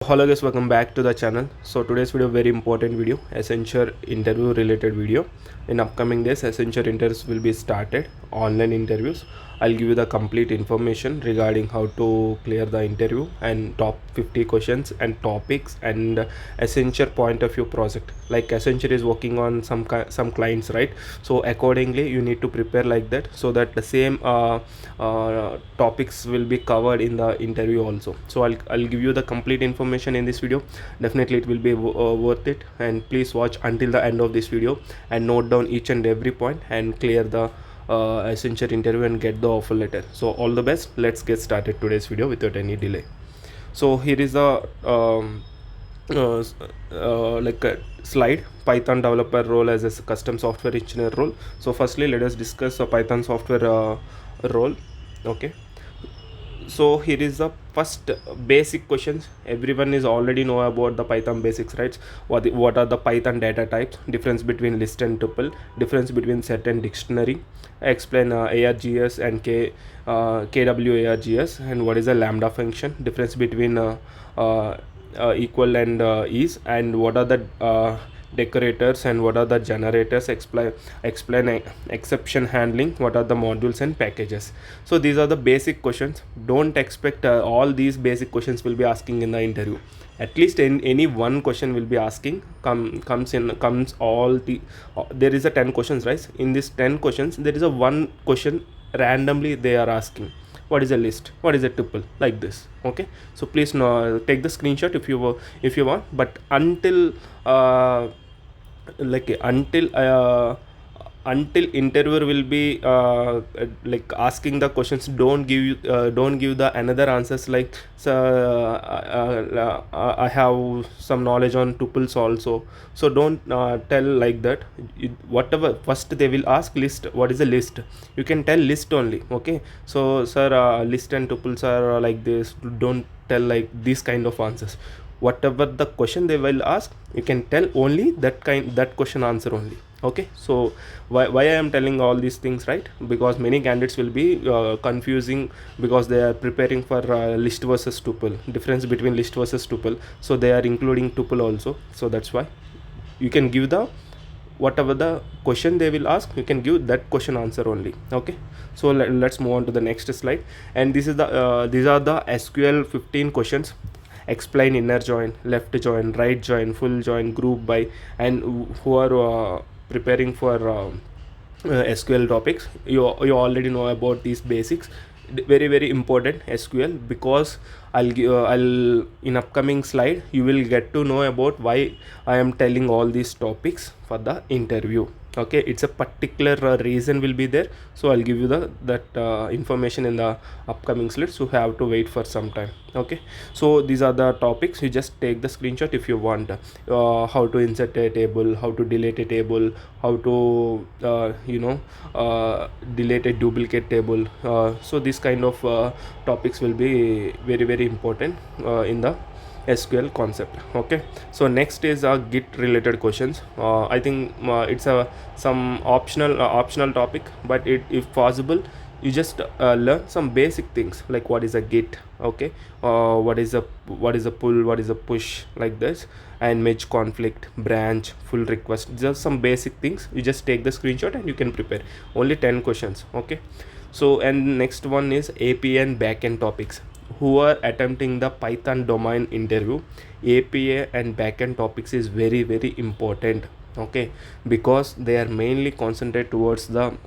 Hello guys, welcome back to the channel. So today's video, very important video, Accenture interview related video. In upcoming days, Accenture interviews will be started, online interviews. I'll give you the complete information regarding how to clear the interview and top 50 questions and topics and Accenture point of view project. Like Accenture is working on some clients, right? So accordingly you need to prepare like that, so that the same topics will be covered in the interview also. So I'll give you the complete information in this video. Definitely it will be worth it, and please watch until the end of this video and note down each and every point and clear the Accenture interview and get the offer letter. So all the best. Let's get started today's video without any delay. So here is the like a slide, Python developer role as a custom software engineer role. So firstly let us discuss a Python software role. Okay, so here is the first basic questions. Everyone is already know about the Python basics, right? What are the Python data types, difference between list and tuple, difference between set and dictionary, explain args and kw args, and what is a lambda function, difference between equal and is, and what are the decorators and what are the generators, explain exception handling, what are the modules and packages. So these are the basic questions. Don't expect all these basic questions will be asking in the interview. At least in any one question will be asking. Comes all the there is a 10 questions, right? In this 10 questions there is a one question randomly they are asking. What is a list, what is a tuple, like this. Okay, so please take the screenshot if you want, but until like until interviewer will be like asking the questions, don't give the another answers like, so I have some knowledge on tuples also. So don't tell like that. Whatever first they will ask, list, what is a list, you can tell list only. Okay, so sir, list and tuples are like this. Don't tell like these kind of answers. Whatever the question they will ask, you can tell only that question answer only. Okay, so why I am telling all these things, right? Because many candidates will be confusing, because they are preparing for list versus tuple, difference between list versus tuple, so they are including tuple also. So that's why you can give the whatever the question they will ask, you can give that question answer only. Okay, so let's move on to the next slide. And this is the these are the SQL 15 questions. Explain inner join, left join, right join, full join, group by. And who are preparing for SQL topics, you already know about these basics. Very important SQL, because I'll in upcoming slide you will get to know about why I am telling all these topics for the interview. Okay, it's a particular reason will be there. So I'll give you that information in the upcoming slides, so you have to wait for some time. Okay, so these are the topics. You just take the screenshot if you want. How to insert a table, how to delete a table, how to delete a duplicate table. So this kind of topics will be very important in the SQL concept. Okay, so next is Git related questions. I think it's some optional topic, but if possible you just learn some basic things like what is a Git. Okay, what is a pull, what is a push, like this, and merge conflict, branch, full request. Just some basic things. You just take the screenshot and you can prepare. Only 10 questions. Okay, so and next one is API and backend topics. Who are attempting the Python domain interview, API and backend topics is very important. Okay, because they are mainly concentrated towards the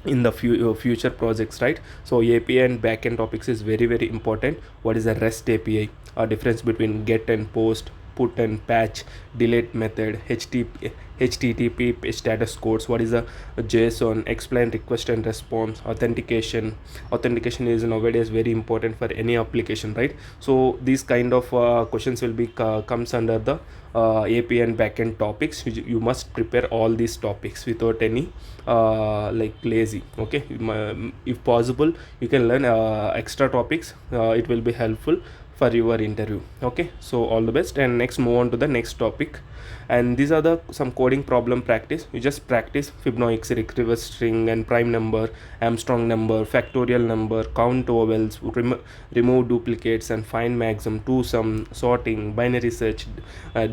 in the future projects, right? So API and backend topics is very important. What is a REST API, a difference between get and post, put and patch, delete method, HTTP status codes, what is a JSON, explain request and response, authentication is nowadays very important for any application, right? So these kind of questions will be comes under the API and backend topics. You must prepare all these topics without any like lazy. Okay, if possible you can learn extra topics. It will be helpful for your interview. Okay, so all the best, and next move on to the next topic. And these are the some coding problem practice. You just practice Fibonacci retrieval string and prime number, Armstrong number, factorial number, count vowels, remove duplicates, and find maximum, two sum, sorting, binary search,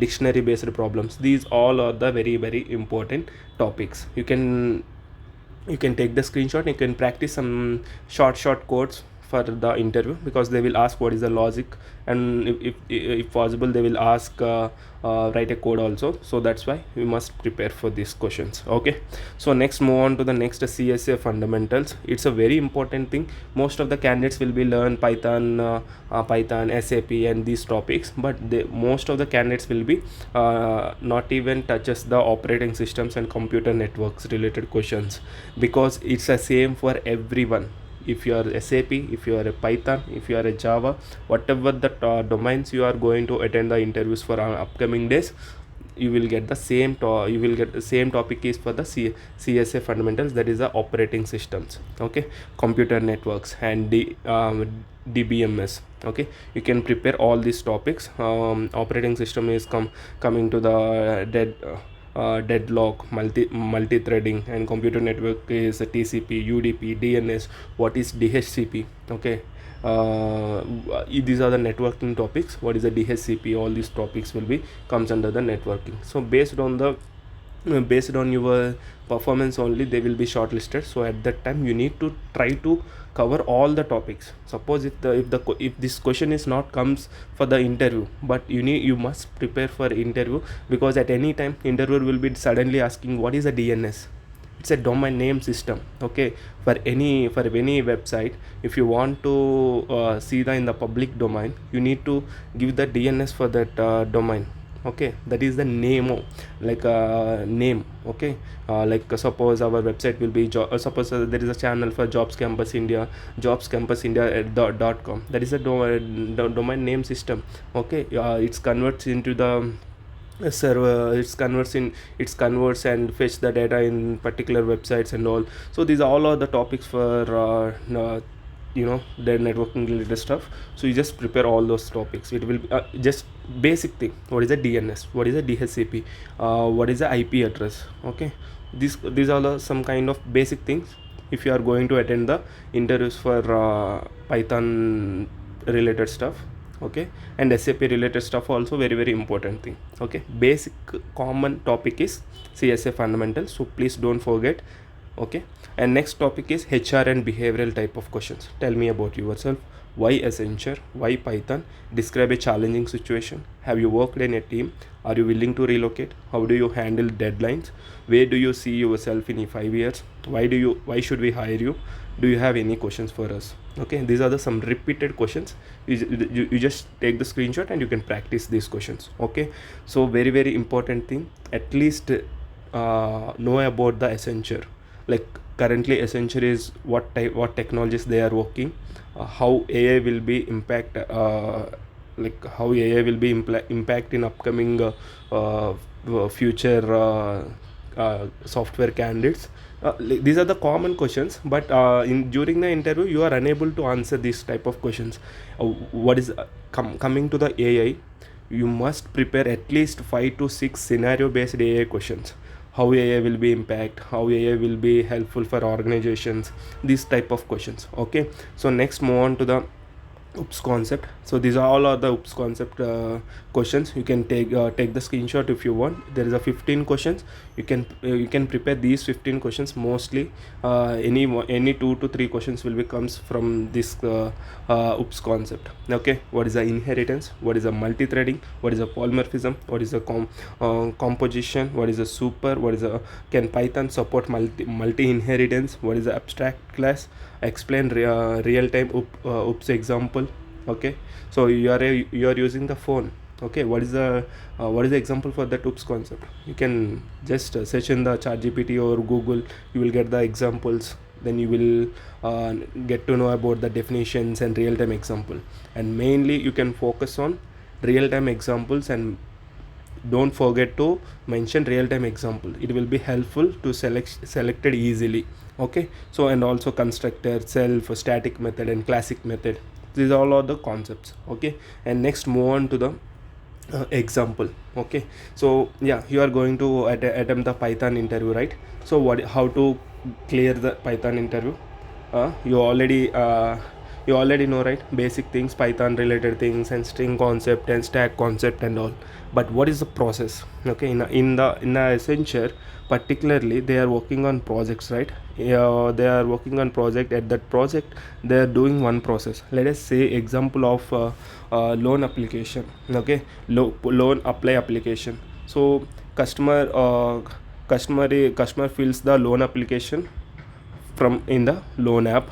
dictionary based problems. These all are the very important topics. You can take the screenshot. You can practice some short codes for the interview, because they will ask what is the logic, and if possible they will ask write a code also. So that's why we must prepare for these questions. Okay, so next move on to the next CSA fundamentals. It's a very important thing. Most of the candidates will be learn Python, SAP and these topics, but most of the candidates will be not even touches the operating systems and computer networks related questions, because it's the same for everyone. If you are SAP, if you are a Python, if you are a Java, whatever the domains you are going to attend the interviews for upcoming days, you will get the same topic is for the CSA fundamentals, that is the operating systems. Okay, computer networks and DBMS. Okay, you can prepare all these topics. Operating system is coming to the deadlock, multi-threading, and computer network is TCP, UDP, DNS. What is DHCP? Okay, these are the networking topics. What is the DHCP? All these topics will be comes under the networking. So based on your performance only, they will be shortlisted. So at that time you need to try to cover all the topics. Suppose if this question is not comes for the interview, but you must prepare for interview, because at any time interviewer will be suddenly asking what is a DNS. It's a domain name system. Okay, for any website, if you want to see the in the public domain, you need to give the DNS for that domain. Okay, that is the name, like name. Okay, suppose our website will be suppose there is a channel for Jobs Campus India, jobscampusindia.com. That is a domain name system. Okay, it's converts into the server. It's converts and fetch the data in particular websites and all. So these all are the topics for their networking related stuff. So you just prepare all those topics. It will be just basic thing. What is a DNS? What is a DHCP? What is the IP address? Okay, these are some kind of basic things. If you are going to attend the interviews for Python related stuff, okay, and SAP related stuff also, very important thing. Okay, basic common topic is CSA fundamentals, so please don't forget. Okay, and next topic is HR and behavioral type of questions. Tell me about yourself. Why Accenture? Why Python? Describe a challenging situation. Have you worked in a team? Are you willing to relocate? How do you handle deadlines? Where do you see yourself in 5 years? Why should we hire you? Do you have any questions for us? Okay, these are some repeated questions. You just take the screenshot and you can practice these questions. Okay, so very important thing. At least know about the Accenture. Like currently Accenture is what technologies they are working, how AI will be impact impact in upcoming future software candidates. These are the common questions, but during the interview you are unable to answer these type of questions. What is coming to the AI, you must prepare at least 5 to 6 scenario based AI questions. How AI will be impact, how AI will be helpful for organizations, these type of questions. Okay, so next move on to the OOPS concept. So these are all the OOPS concept questions. You can take the screenshot if you want. There is a 15 questions. You can prepare these 15 questions. Mostly any 2 to 3 questions will be comes from this OOPS concept. Okay, what is the inheritance? What is the multi-threading? What is a polymorphism? What is a composition? What is a super? What is a can Python support multi inheritance? What is the abstract class? Explain real-time OOPS example. Okay, so you are using the phone. Okay, what is the example for that OOPS concept? You can just search in the ChatGPT or Google. You will get the examples. Then you will get to know about the definitions and real-time example. And mainly you can focus on real-time examples, and don't forget to mention real-time example. It will be helpful to selected easily. Okay, so and also constructor, self, static method and classic method. These all are the concepts. Okay, and next move on to the example. Okay, so yeah, you are going to attempt the Python interview, right? So what, how to clear the Python interview? uh, you already uh, you already know, right? Basic things, Python related things, and string concept and stack concept and all. But what is the process? Okay, in the Accenture particularly, they are working on projects, right? Yeah, they are working on project. At that project, they are doing one process. Let us say example of loan application. Okay, loan apply application. So customer fills the loan application from in the loan app.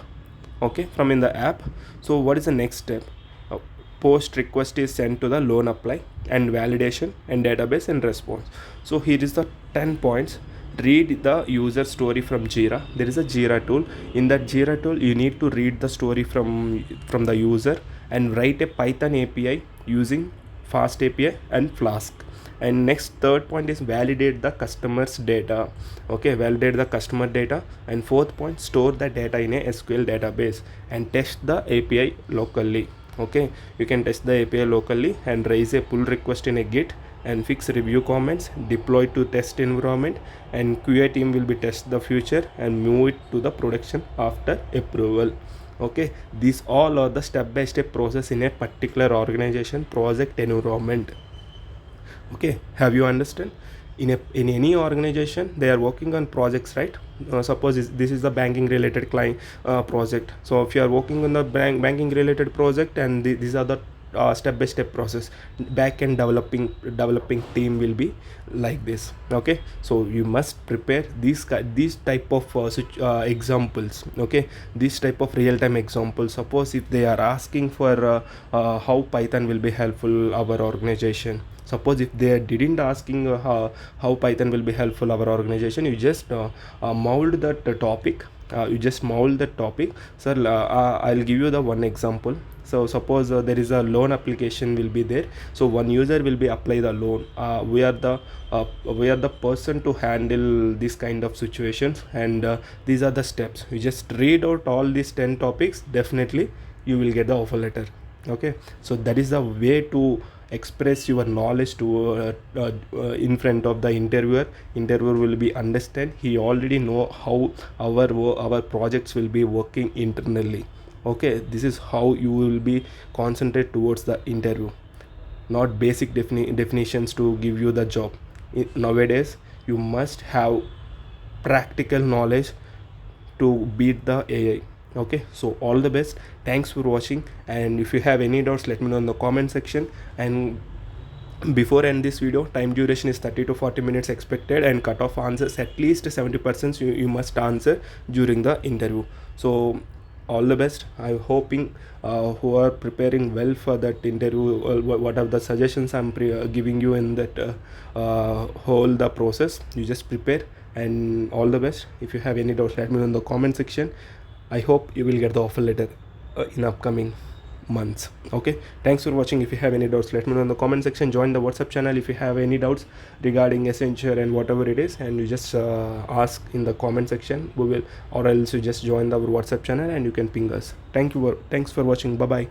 Okay, from in the app. So what is the next step? Uh, Post request is sent to the loan apply, and validation and database and response. So here is the 10 points. Read the user story from Jira. There is a Jira tool. In that Jira tool, you need to read the story from the user and write a Python API using fast API and Flask. And next, third point is validate the customer's data. Okay, validate the customer data. And fourth point, store the data in a SQL database and test the API locally. Okay, you can test the API locally and raise a pull request in a Git and fix review comments, deploy to test environment, and QA team will be test the future and move it to the production after approval. Okay, these all are the step-by-step process in a particular organization project environment. Okay, have you understand? In any organization, they are working on projects, right? Suppose this is the banking related client project. So if you are working on the banking related project, and these are the step by step process, backend developing team will be like this. Okay, so you must prepare these type of examples. Okay, this type of real time examples. Suppose if they are asking for how Python will be helpful our organization. Suppose if they didn't asking how Python will be helpful our organization, you just mold that topic. You just mold the topic. Sir, I'll give you the one example. So suppose there is a loan application will be there. So one user will be apply the loan. We are the person to handle this kind of situations, and these are the steps. You just read out all these 10 topics. Definitely you will get the offer letter. Okay, so that is the way to express your knowledge to in front of the interviewer will be understand. He already know how our projects will be working internally. Okay, this is how you will be concentrate towards the interview, not basic definitions to give you the job. Nowadays you must have practical knowledge to beat the AI. Okay, so all the best. Thanks for watching, and if you have any doubts, let me know in the comment section. And before end this video, time duration is 30 to 40 minutes expected, and cut off answers at least 70% you must answer during the interview. So all the best. I'm hoping who are preparing well for that interview, what are the suggestions I'm giving you in that whole the process. You just prepare, and all the best. If you have any doubts, let me know in the comment section. I hope you will get the offer letter in upcoming months. Okay, thanks for watching. If you have any doubts, let me know in the comment section. Join the WhatsApp channel if you have any doubts regarding Accenture and whatever it is, and you just ask in the comment section. We will, or else you just join the WhatsApp channel and you can ping us. Thanks for watching. Bye bye.